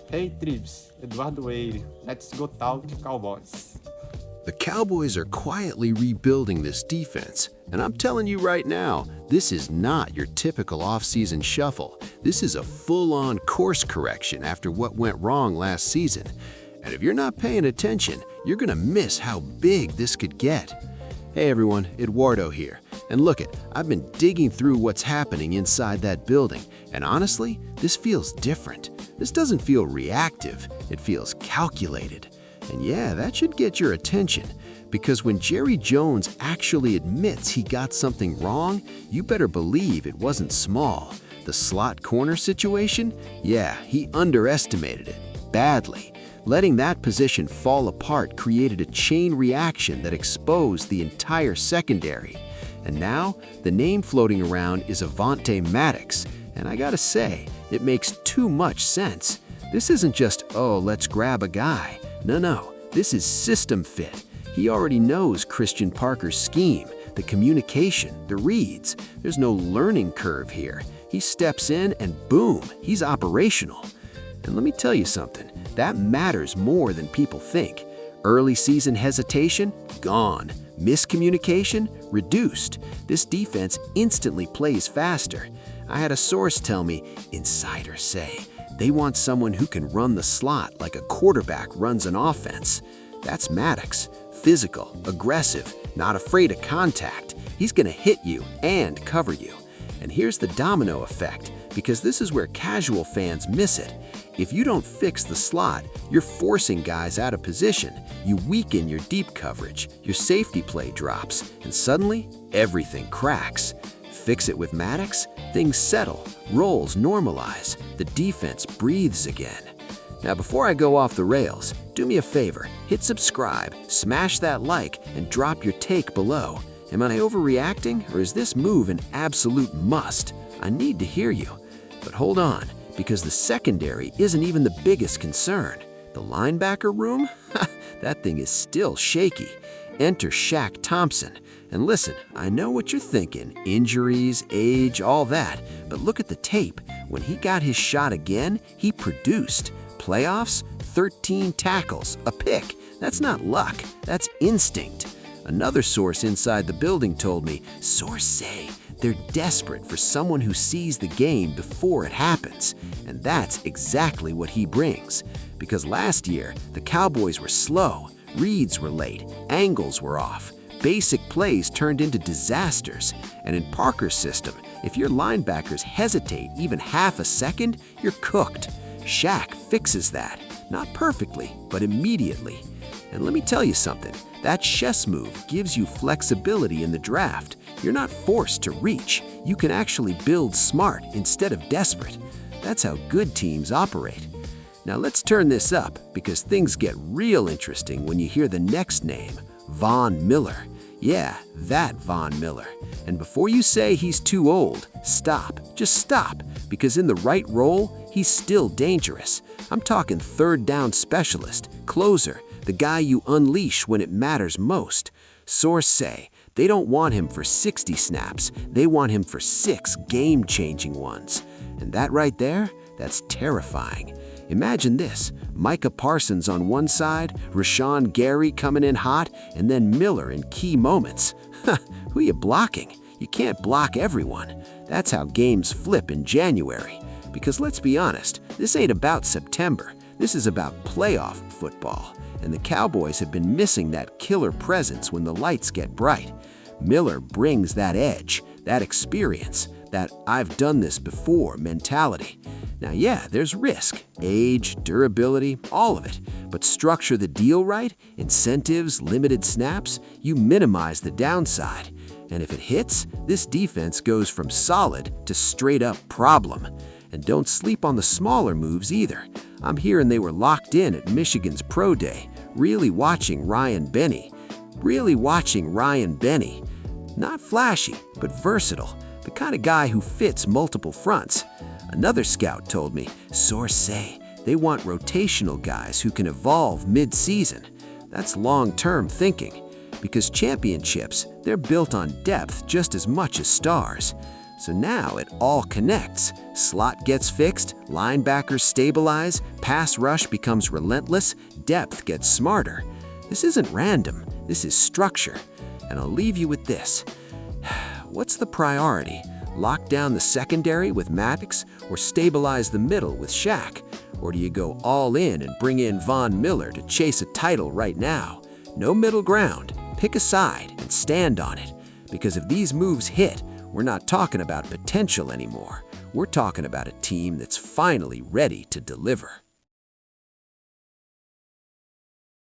Hey Tribes, Eduardo Wade. Let's go talk Cowboys. The Cowboys are quietly rebuilding this defense, and I'm telling you right now, this is not your typical offseason shuffle. This is a full-on course correction after what went wrong last season. And if you're not paying attention, you're gonna miss how big this could get. Hey everyone, Eduardo here. And look I've been digging through what's happening inside that building, and honestly, this feels different. This doesn't feel reactive, it feels calculated. And yeah, that should get your attention, because when Jerry Jones actually admits he got something wrong, you better believe it wasn't small. The slot corner situation? Yeah, he underestimated it, badly. Letting that position fall apart created a chain reaction that exposed the entire secondary. And now, the name floating around is Avonte Maddox, and I gotta say, it makes too much sense. This isn't just, oh, let's grab a guy. No, this is system fit. He already knows Christian Parker's scheme, the communication, the reads. There's no learning curve here. He steps in and boom, he's operational. And let me tell you something, that matters more than people think. Early season hesitation? Gone. Miscommunication? Reduced. This defense instantly plays faster. I had a source tell me, insiders say, they want someone who can run the slot like a quarterback runs an offense. That's Maddox. Physical, aggressive, not afraid of contact. He's gonna hit you and cover you. And here's the domino effect, because this is where casual fans miss it. If you don't fix the slot, you're forcing guys out of position. You weaken your deep coverage, your safety play drops, and suddenly, everything cracks. Fix it with Maddox, things settle, roles normalize, the defense breathes again. Now before I go off the rails, do me a favor, hit subscribe, smash that like, and drop your take below. Am I overreacting, or is this move an absolute must? I need to hear you. But hold on, because the secondary isn't even the biggest concern. The linebacker room? That thing is still shaky. Enter Shaq Thompson. And listen, I know what you're thinking, injuries, age, all that, but look at the tape. When he got his shot again, he produced. Playoffs, 13 tackles, a pick. That's not luck, that's instinct. Another source inside the building told me, sources say they're desperate for someone who sees the game before it happens. And that's exactly what he brings. Because last year, the Cowboys were slow, reads were late, angles were off. Basic plays turned into disasters. And in Parker's system, if your linebackers hesitate even half a second, you're cooked. Shaq fixes that. Not perfectly, but immediately. And let me tell you something, that chess move gives you flexibility in the draft. You're not forced to reach. You can actually build smart instead of desperate. That's how good teams operate. Now let's turn this up, because things get real interesting when you hear the next name, Von Miller. Yeah, that Von Miller. And before you say he's too old, stop. Just stop, because in the right role, he's still dangerous. I'm talking third down specialist, closer, the guy you unleash when it matters most. Sources say they don't want him for 60 snaps, they want him for 6 game-changing ones. And that right there, that's terrifying. Imagine this, Micah Parsons on one side, Rashawn Gary coming in hot, and then Miller in key moments. Who you blocking? You can't block everyone. That's how games flip in January. Because let's be honest, this ain't about September. This is about playoff football. And the Cowboys have been missing that killer presence when the lights get bright. Miller brings that edge, that experience, that I've done this before mentality. Now yeah, there's risk, age, durability, all of it. But structure the deal right, incentives, limited snaps, you minimize the downside. And if it hits, this defense goes from solid to straight up problem. And don't sleep on the smaller moves either. I'm hearing they were locked in at Michigan's Pro Day, really watching Ryan Benny. Not flashy, but versatile. The kind of guy who fits multiple fronts. Another scout told me, sources say they want rotational guys who can evolve mid-season. That's long-term thinking, because championships, they're built on depth just as much as stars. So now it all connects. Slot gets fixed, linebackers stabilize, pass rush becomes relentless, depth gets smarter. This isn't random, this is structure. And I'll leave you with this. What's the priority? Lock down the secondary with Maddox or stabilize the middle with Shaq? Or do you go all in and bring in Von Miller to chase a title right now? No middle ground. Pick a side and stand on it. Because if these moves hit, we're not talking about potential anymore. We're talking about a team that's finally ready to deliver.